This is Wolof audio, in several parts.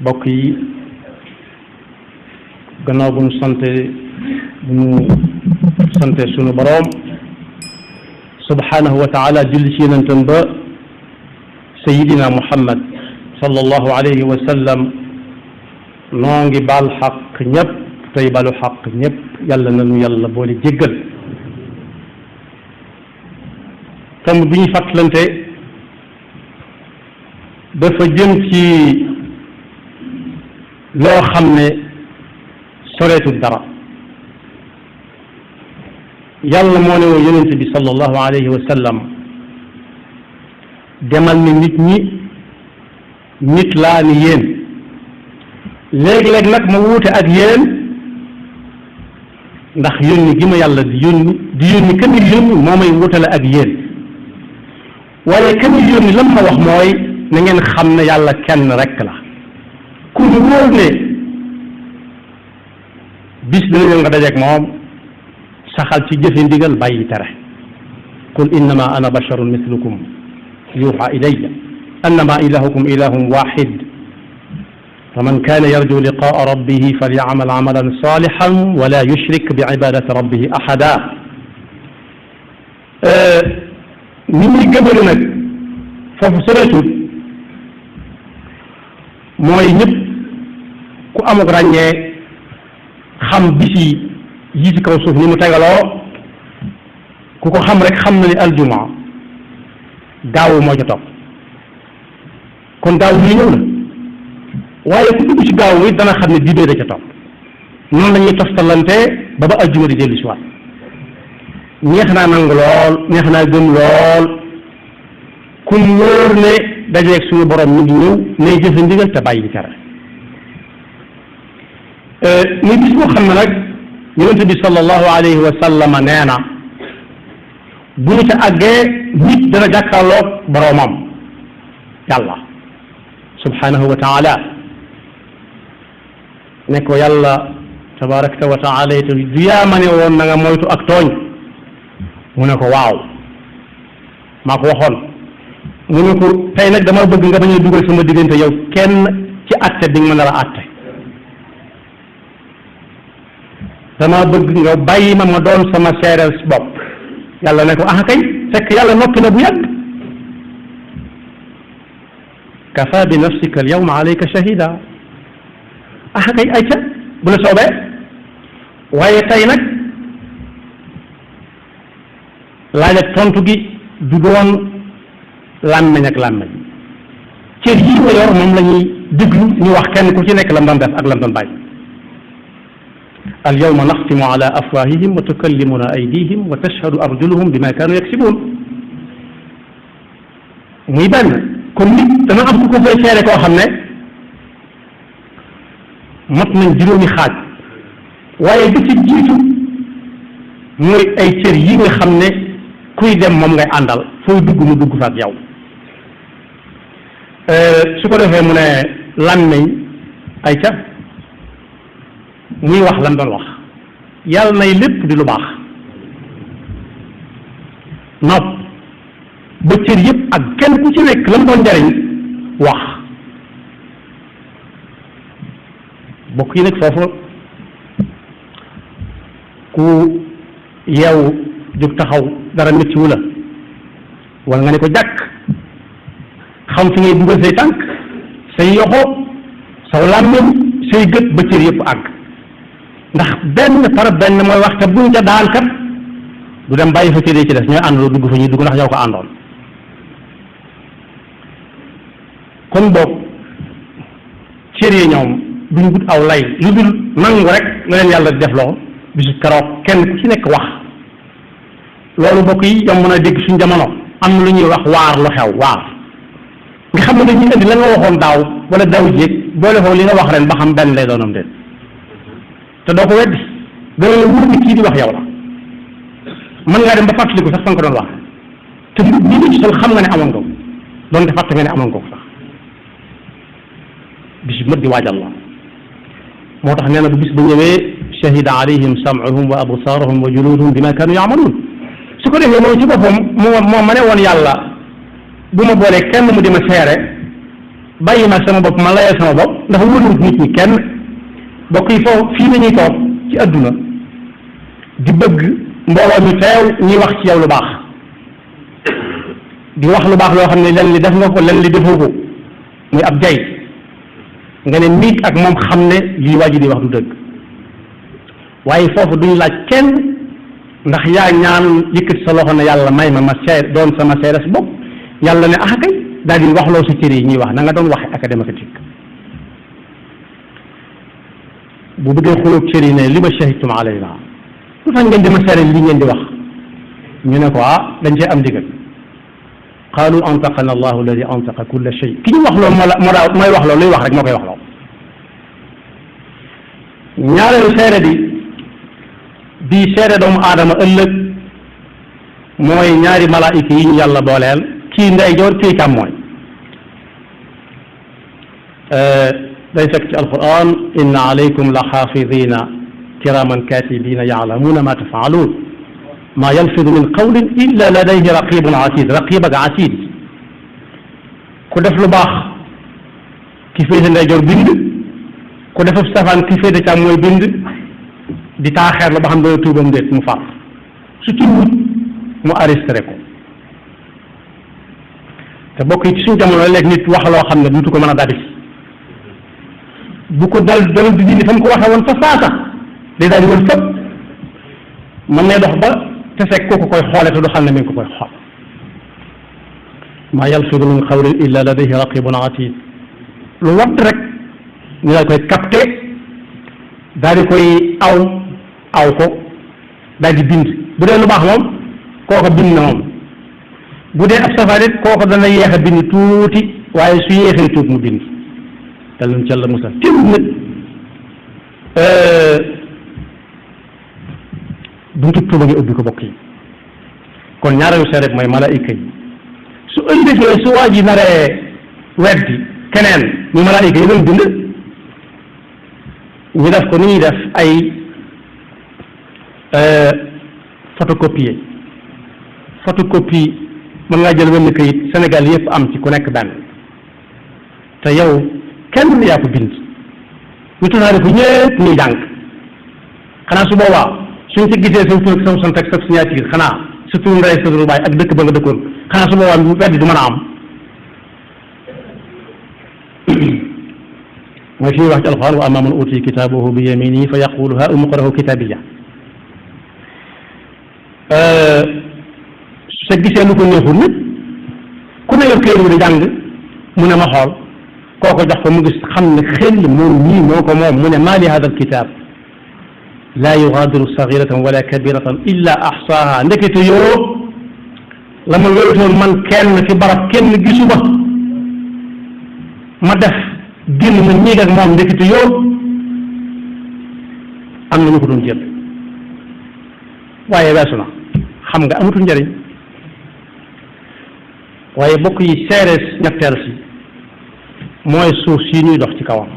bokk yi gannaaw bu ñu sante sunu boroom subhanahu wa taala julli ci yonentam ba sayidina muhammad sallallahu alayhi wa sallam noo ngi baal xaq ñëpp tey balu xaq ñëpp yàlla nanu yàlla boole jéggal tomb bi ñu fàttalante dafa jëm ci loo xam ne soreetul dara yàlla moo ne woo yonent bi sallallahu alayhi wa sallam demal ni nit ñi nit laa ni yéen léeg-léeg nag ma wuute ak yéen ndax yónni gi ma yàlla di yónni ka muy yónni moo may wutale ak yéen waaye ka muy yónni lam ma wax mooy na ngeen xam ne yàlla kenn rekk la ku ñu wóor ne bis dina ñëw nga dajeeg moom saxal ci jëfe ndigal bàyyi tere qul innama ana basharun mislukum yuuxa ilayya annama ilahukum ilahun waxid faman kaana yarju liqaa rabbihi falyacmal camalan saalixan wala yushrik biibadati rabbihi axada ni muy gëmale nag foofu soreetul mooy ñëpp ku amuk ràññee xam bisi yi ci kaw suuf ni mu tegaloo ku ko xam rek xam na ni aljuma gaawu moo ca topp kon gaawu bi ñëw na waaye ku dugg ci gaawu it dana xam ne dibee da ca topp noonu la ñuy toftalante ba aljuma di dellu si waat neex naa nangu lool neex naa gëm lool ku wóor ne dajeeg suñu borom mi ngi ñëw nay jëfe ndigal te bàyyi tere muy bis boo xam ne nag yonente bi sallallahu alayhi wa sallam nee na bu ñu ca àggee nit dana jàkkaarloog boroomam yàlla subhanahu wa taala ne ko yàlla tabarakta wa taala te du yaa ma ne woon na nga moytu ak tooñ mu ne ko waaw maa ko waxoon mu ne ko tey nag dama bëgg nga bañ a dugal sama diggante yow kenn ci atte bi nga ma nar a atte dama bëgg nga bàyyi ma doon sama seereel si bopp yàlla ne ko ah kay fekk yàlla noppi na bu yàgg kafa bi nafsika al yawma alayka shahida ah kay ay ca bu la soobee waaye tey nag laaj ak tontu gi du doon làmmeñ ak làmmeñ cër yi ko yor moom la ñuy déglu ñu wax kenn ku ci nekk lam doon def ak lam doon bàyyi alyawma naxtimu ala afwahihim wa tukallimuna aydihim wa tashhadu arjuluhum bima kanu yaksibun muy benn kon nit dana am ku ko fay seere koo xam ne mot nañ juróomi xaaj waaye bi ci jiitu mooy ay cër yi nga xam ne kuy dem moom ngay àndal fooy dugg mu dugg fa ak yow su ko defee mu ne làmmiñ ay ca muy wax lan doon wax yàlla nay lépp di lu baax nopp ba cër yëpp ak kenn ku ci nekk lan doon jariñ wax bokk yi nag foofu ku yeewu jóg taxaw dara métti wu la wala nga ne ko jàkk xam fi ngay dugal say tànk say yoxo saw làmmiñ say gët ba cër yëpp àgg ndax benn par benn mooy wax te buñ ca daan kat du dem bàyyi fa cëree ci des ñooy àndaloo dugg fa ñuy dugg ndax ñoo ko àndoon kon boog cër yi ñoom duñ wut aw lay lu dul nangu rek nga leen yàlla di def loo bisu keroog kenn ku ci nekk wax loolu mbokk yi yom mën a dégg suñ jamono am na lu ñuy wax waar lu xew waar nga xam ne dañuy indi la nga waxoon daaw wala daaw jéeg boole foofu li nga wax ren ba xam benn lay doonam déet te doo ko weddi dana la wóor ni kii di wax yow la mën ngaa dem ba fàttaliku sax fa nga ko doon wax te bi nga ci sol xam nga ne amoon nga ko doonte fàtte nga ne amoon nga ko sax bis bu mat di waajal la moo tax nee na bu bis ba ñëwee shahida alayhim sam'uhum wa absaaruhum wa juluduhum bima kaanu ya'maluun su ko defee moom ci boppam moo ma ne woon yàlla bu ma boolee kenn mu di ma seere bàyyi ma sama bopp ma layal sama bopp ndax wóoluwut nit ñi kenn bokk yi foofu fii nañuy toog ci adduna di bëgg mbooloo mi teew ñuy wax ci yow lu baax di wax lu baax loo xam ne len li def nga ko len li defoo ko muy ab jay nga ne nit ak moom xam ne lii waa ji di wax du dëgg waaye foofu duñu laaj kenn ndax yaa ñaan yëkkati sa loxo ne yàlla may ma seer doon sama seeres bopp yàlla ne ah kay daal di waxloo sa cër yi ñuy wax na nga doon waxe académique bu bëggee xulóog cër yi ne li ma shahidtum alayna lu tax ngeen di ma seere li ngeen di wax ñu ne ko ah dañ cee am ndigal qaalu antaqana allahu alladi antaqa kulla shay ki ñu wax loolu mooy wax loolu luy wax rek moo koy wax loolu ñaareelu seere di seere doomu aadama ëllëg mooy ñaari malaayika yi ñu yàlla booleel kii ndeyjoor kii càmmooñ day fekk ci alquran inna alaykum la xaafidina kiraman katibina yaalamuuna ma tafaaluun ma yalfidu min qawlin illa ladayhi raqibun atid raqib ak atid ku def lu baax ki féete ndeyjoor bind ku def safaan ki féete càmmooñ bind di taaxeer la ba xam dana tuubam déet mu far su tuubut mu arrêté ko te bokk yi ci suñu jamono léegi nit wax loo xam ne duutu ko mën a dabi bu ko dal di dindi fa mu ko waxee woon fa saasa day daal di woon fépp mën ne dox ba te fekk kooku koy xoole te du xam ne mi ngi ko koy xool maa yalfidu min qawlin illa ladayhi raqibun atid lu watt rek ñu daal koy capté daal di koy aw ko daal di bind bu dee lu baax moom kooko bind na moom bu dee ab safar it kooko dana yéex a bind tuuti waaye su yéexee tuut mu bind te luñ ca la musal teewul nag buntu tuuba ngi ubbi ko bokk yi kon ñaareelu seere mooy malaayika yi su ëllëgee su waa ji naree weddi keneen mu malaayika yi doon bind ñu def ko ni ñuy def ay photocopie mën ngaa jël wenn kayit Sénégal yëpp am ci ku nekk benn te yow kenn yaa ko bind ñu tasaare ko ñëpp ñuy jàng xanaa su boobaa suñ ci gisee sa tur ak sa sant ak sa signature xanaa sa tur ndey sa tur baay ak dëkk ba nga dëkkoon xanaa su boobaa weddi du mën a am mooy fi wax ci alxuraan wa ammaa man uutiya kitaabahu bi yaminihi fa yaqulu haa umqra'u kitaabiya sa gisee lu ko neexul nit ku ne yor këyit bi di jàng mu ne ma xool kooko jox ko mu gis xam ne xel moom ñii moo ko moom mu ne maa li hada alkitab laa yugaadiru sagiratan wala kabiratan illa ahsaaha ndekete yoo la ma wérutoon man kenn fi barab kenn gisu ma def génn ma ñiig ak moom ndekete yoo am na ñu ko doon jël waaye weesu na xam nga amatul njëriñ waaye bokk yi seere ñetteel si mooy suuf si ñuy dox ci kawam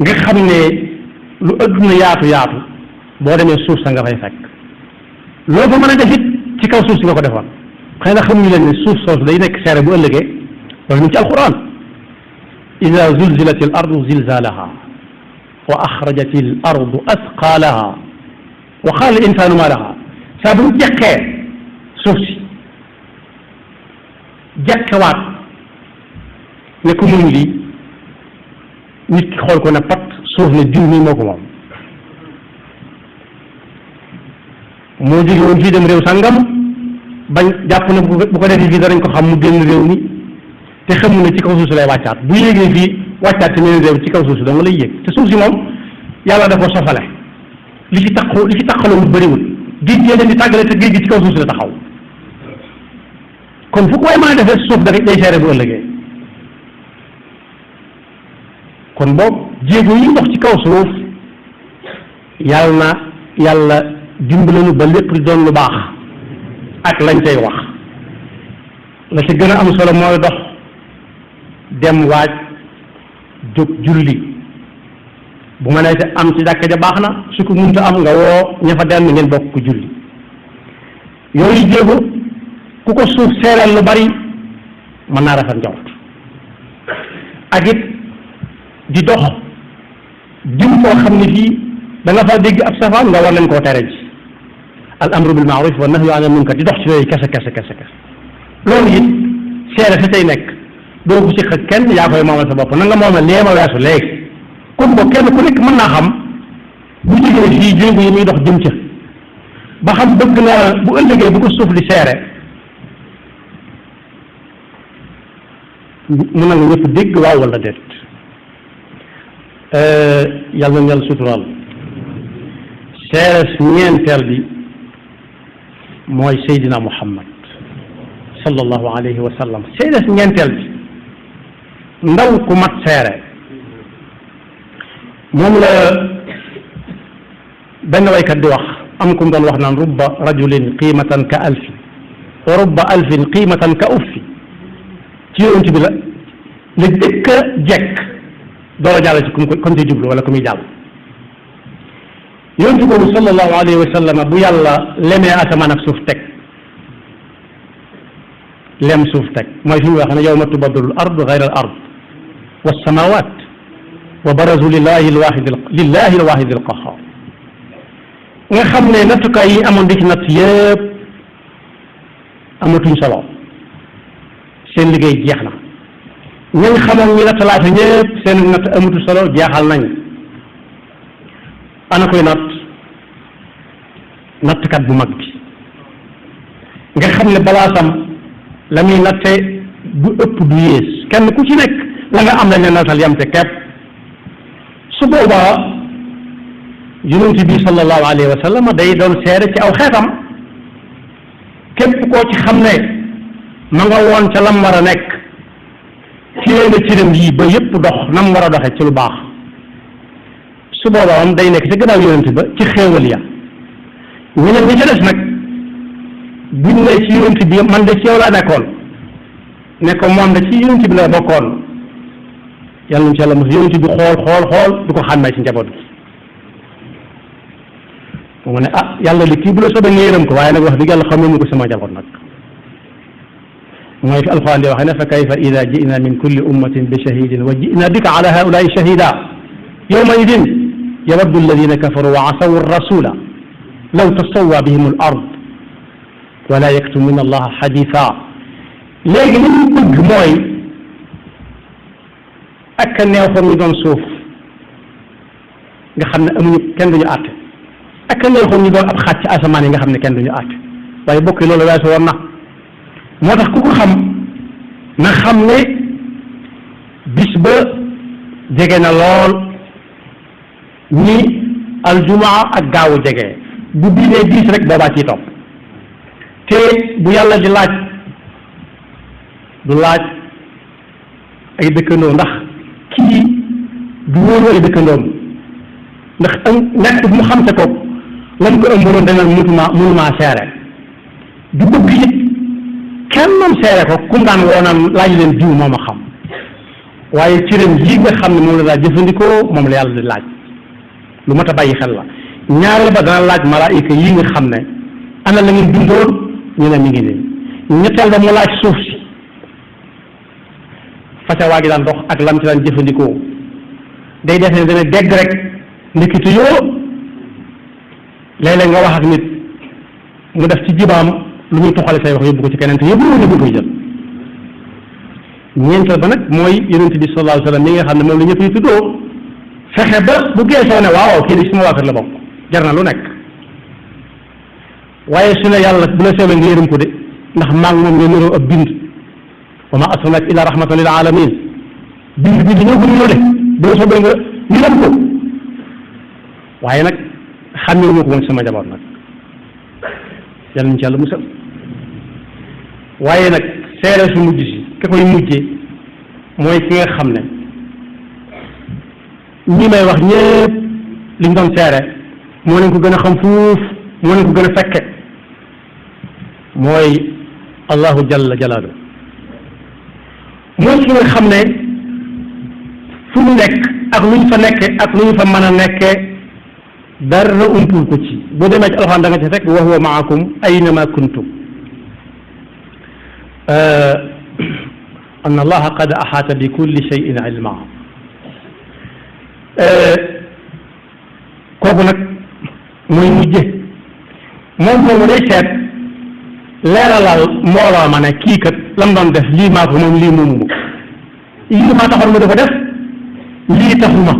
nga xam ne lu adduna yaatu yaatu boo demee suuf sa nga fay fekk loo fa mën a def it ci kaw suuf si nga ko defoon xëy na xamuñu leen ne suuf soosu day nekk seere bu ëllëgee loolu ñu ci alquran ida zulzilat al ardu zilzalaha wa axrajat al ardu asqalaha wa qaala al insanu ma laha saa bu ñu jeqee suuf si jeqewaat ne ko muñ lii nit ki xool ko ne pat suuf ne diw mi moo ko moom moo jóge woon fii dem réew sàngam bañ jàpp ne bu ko defee fii danañ ko xam mu génn réew mi te xamu ne ci kaw suuf si lay wàccaat bu yéegee fii wàccaat te meneen réew ci kaw suuf si dama lay yéeg te suuf si moom yàlla da ko sofale li ci taqalawul bëriwul géej gee leen di tàggale te géej gi ci kaw suuf si la taxaw kon fu ko way mën a defee suuf dafay day seere bu ëllëgee kon boobu jéego yi ndox ci kaw suuf yàlla dimbalanu ba lépp di doon lu baax ak lañ cay wax la ci gën a am solo mooy dox dem waaj jóg julli bu ma nee am ci jàkka ja baax na su ko munta am nga woo ña fa denn ngeen bokk ko julli yooyu jéego ku ko suuf seeral lu bari mën naa rafet njort ak it di dox jëm koo xam ne fii da nga fa dégg ab safaan nga war leen koo tere ji al amru bil maaruf wa nahyu anil munkar di dox ci yooyu kese loolu it seere sa tey nekk doo ko siq ak kenn yaa koy moomal sa bopp na nga moomal lee ma weesu léegi kon boo kenn ku nekk mën naa xam bu jógee fii jéego yi muy dox jëm ca ba xam bëgg na bu ëllëgee bu ko suuf di seere mu nangu ñëpp dégg waaw wala déet yàlla na yàlla suturaal seere ñeenteel bi mooy Seydina Muhammad sallallahu alayhi wa sallam seere ñeenteel bi ndaw ku mat seere moom la benn waykat di wax am ku mu doon wax naan rubba rajulin qiimatan ka alfi wa rubba alfin qiimatan ka uffi ci yonent bi la jëkk a jekk door a jàll ci kon ci jublu wala ku muy jàll yonent boobu sallallahu alayhi wa sallam bu yàlla lemee asamaan ak suuf teg lem suuf teg mooy fi mu wax ne yawma tubaddalu al ard gayra al ard والسماوات وبرزوا لله الواحد القهار nga xam ne nattukaay yi amoon di ci natt yëpp amatuñ solo seen liggéey jeex na ñi xamoon ñi nattalaate ñëpp seen natt amatu solo jeexal nañ ana koy nattkat bu mag bi nga xam ne balaasam la muy natte du ëpp du yées kenn ku ci nekk la nga am lañ ne nattal yam te kepp su boobaa yonent bi sallallahu alayhi wa sallam day doon seere ci aw xeetam képp koo ci xam ne ma nga woon ca lam war a nekk téye na cëram yi ba yëpp dox nam war a doxe ci lu baax su boobaa moom day nekk ci gannaaw yonent ba ci xéewal ya ñeneen ñi ca des nag buñ ne ci yonent bi man de ci yow laa nekkoon ne ko moom de ci yonent bi la bokkoon yàlla na ci yàlla mos yonent bi xool du ko xàmmee ci njaboot gi mu ne ah yàlla li kii bu la soobee nga yërëm ko waaye nag wax dëgg yàlla xamoo mu ko sama njaboot nag mooy fi alquran di waxee ne fa kayfa ida ji'na min kulli ummatin bi shahidin wa ji'na bika ala haulaai shahida yawma idin yawaddu alladina kafaru wa asaw rasula law tasawwa bihim al ard wala yaktumuna allaha xaditha léegi li ñu bëgg mooy ak neew fa ñu doon suuf nga xam ne amuñu kenn duñu àtte ak neexoon ñu doon ab xaaj ci asamaan yi nga xam ne kenn duñu àtte waaye bokk yi loolu weesu woon na moo tax ku ko xam na xam ne bis ba jege na lool ni aljumaa ak gaawu jege bu diinee diis rek boobaa ciy topp te bu yàlla di laaj du laaj ay dëkkandoo ndax kii du wóoru ay dëkkandoom ndax nekk bu mu xam te ko lan ko ëmbaloon dana mënumaa seere du bëgg it kenn moom seere ko kum daan woonaan laaj leen jiw moom a xam waaye cëram yi nga xam ne moom la daa jëfandikoo moom la yàlla di laaj lu mat a bàyyi xel la ñaareel ba dana laaj malaayika yi nga xam ne ana la ngeen bindoon ñu ne mi ngi nii ñetteel ba mu laaj suuf si fasa waa gi daan dox ak lam ci daan jëfandikoo day def ne dana dégg rek ndikkitu yoo léeg-léeg nga wax ak nit mu def ci jibaam lu muy tuxale say wax yóbbu ko ci keneen te yóbbu ñu koy jël ñeenteel ba nag mooy yonent bi sallallahu alayhi wa sallam mi nga xam ne moom la ñëpp yi tuddoo fexe ba bu geesoo ne waaw kii di suma waa kër la bokk jar na lu nekk waaye su ne yàlla bu la soobee nga yërëm ko de ndax maa ngi moom nga niroo ab bind wa ma arsalnaaka illa rahmatan lil alamin bind bi dañoo ko niroo de bu la soobee nga yërëm ko waaye nag xàmmee wu ma ko woon sama jaboot nag yàlla nañ ci yàlla musal waaye nag seere su mujj si ka koy mujjee mooy ki nga xam ne ñi may wax ñëpp liñ doon seere moo leen ko gën a xam fuuf moo leen ko gën a fekke mooy allahu jalla jalaalu mooy ki nga xam ne fu ñu nekk ak lu ñu fa nekke ak lu ñu fa mën a nekke dara umpul ko ci boo demee ci alxuraan da nga ci fekk wa huwa maakum aynama kuntum anna allaha qad axaata bi kulli cheyin ilma kooku nag muy mujje moom moomu day seet leeralal mbooloo ma ne kii kat lam doon def lii maa ko moom lii moomu ma lii maa taxoon ma dafa def lii taxuma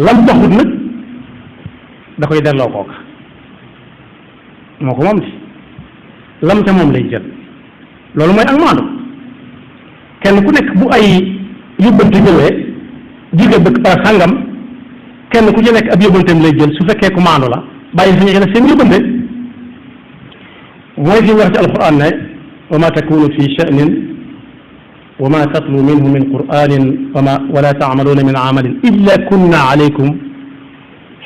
lam taxut nag da koy delloo kooka moo ko moom di lam ca moom lay jël loolu mooy ak maandu kenn ku nekk bu ay yóbbante ñëwee jige bëgg par sàngam kenn ku ci nekk ab yóbbanteem lay jël su fekkee ku maandu la bàyyi fi ñu xel seen yóbbante mooy fi wax ci alquran ne wa ma takunu fi sha'nin wa ma tatlu minhu min qur'anin wala ta'maluna min amalin illa kunna alaykum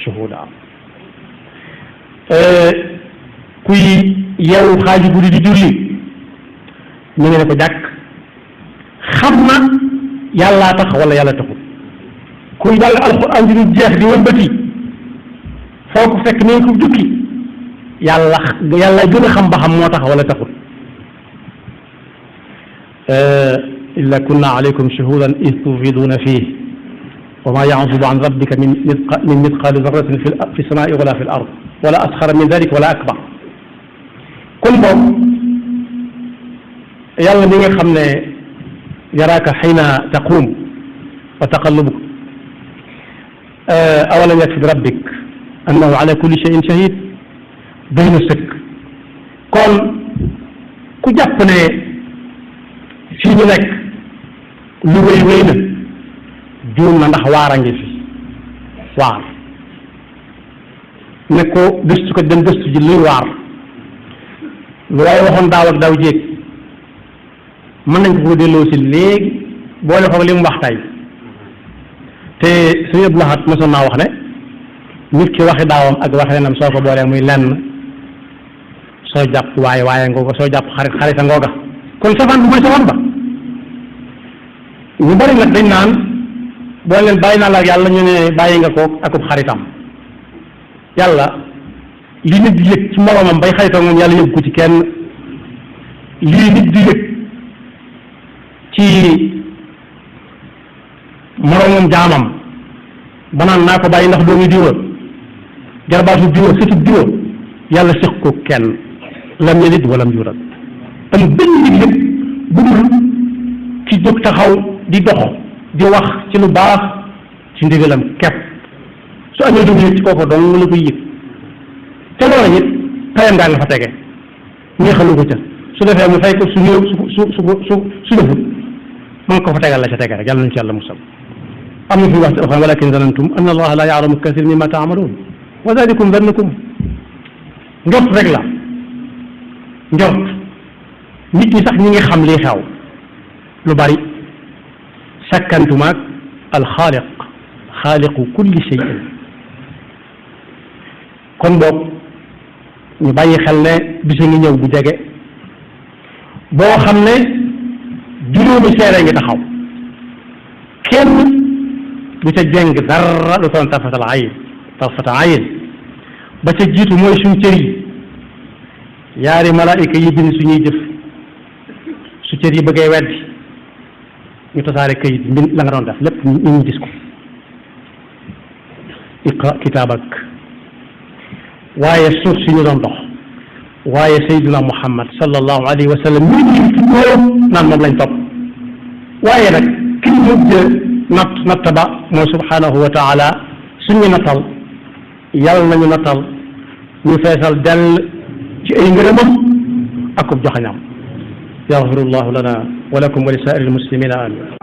shuhuda kuy yeewu xaaju guddi di julli ñu ngi ne ko jàkk xam na yàllaa tax wala yàlla taxul kuy jàng alquran di du jeex di wëlbati foo ko fekk ni ko jukki yàlla gën a xam ba xam moo tax wala taxul illa kunna alaykum shuhudan id tufiduna fih wa ma yazubu an rabbika min mithqali darratin fi samai wala fi l ard wala asxara min dalik wala akbar kon boobu yàlla mi nga xam ne yaraaka xiina taquum wa taqallubuk awalam yakfi bi rabbik annahu ala kulli cheyin shahid doy na sëkk kon ku jàpp ne fii ñu nekk lu wéy wéy na juum na ndax waar a ngi fi waar ne ko gëstu ko dem gëstu ji luy waar lu waaye waxoon daaw ak daaw jéeg mën nañ ko delloo si léegi boole ko li mu wax tey te suñu Abdou Lahad mosoon naa wax ne nit ki waxi daawam ak waxi nenam soo ko boolee muy lenn soo jàpp waaye ngooga soo jàpp xarita ngooga kon safaan bu mooy safaan ba ñu bari nag dañ naan boo leen bàyyi naa la ak yàlla ñu ne bàyyi nga ko akub xaritam yàlla li nit di yëg ci moromam bay xaritam moom yàlla yëg ko ci kenn lii nit di yëg ci moromam jaamam ba naan naa ko bàyyi ndax doomu diwa jarbaatu diwa sëtub diwa yàlla séq ko kenn lam yalid walam yulad am benn yëg-yëg bu dul ci jóg taxaw di dox di wax ci lu baax ci ndigalam kepp su amee doomu yëg ci kooku dong la koy yëg te loola it tayam daa nga fa tege ñeexalu ko ca su defee mu fay ko su ñëw su defut ma nga ko fa tegal la ca tege rek yàlla nañu ci yàlla musal am na fi wax ci alxuraan walakin zanantum anna allaha la yaalamu kathir mimma taamaluun wa dalikum zannukum njort rek la njort nit ñi sax ñi ngi xam lii xew lu bari sakkantumaag alxaaliq xaaliqu kulli cheyin kon boog ñu bàyyi xel ne bisa ngi ñëw bu jege boo xam ne juróomi seere ngi taxaw kenn du ca jeng dara lu toon tarfata ayin ba ca jiitu mooy suñ cër yi yaari malaayika yi bind suñuy jëf su cër yi bëggee weddi ñu tasaare kayit mbind la nga doon def lépp ñu gis ko iqra kitaabak waaye suuf si ñu doon dox waaye sayyiduna muhammad sallallahu alayhi wa sallam ñu ci góor naan moom lañ topp waaye nag ki ñu mujj natt ba mooy subhanahu wa taala suñu nattal yàlla nañu nattal ñu feesal dell ci ay ngërëmam akub joxañam yaxfirullahu lana wa lakum wa li saa'iril muslimina amin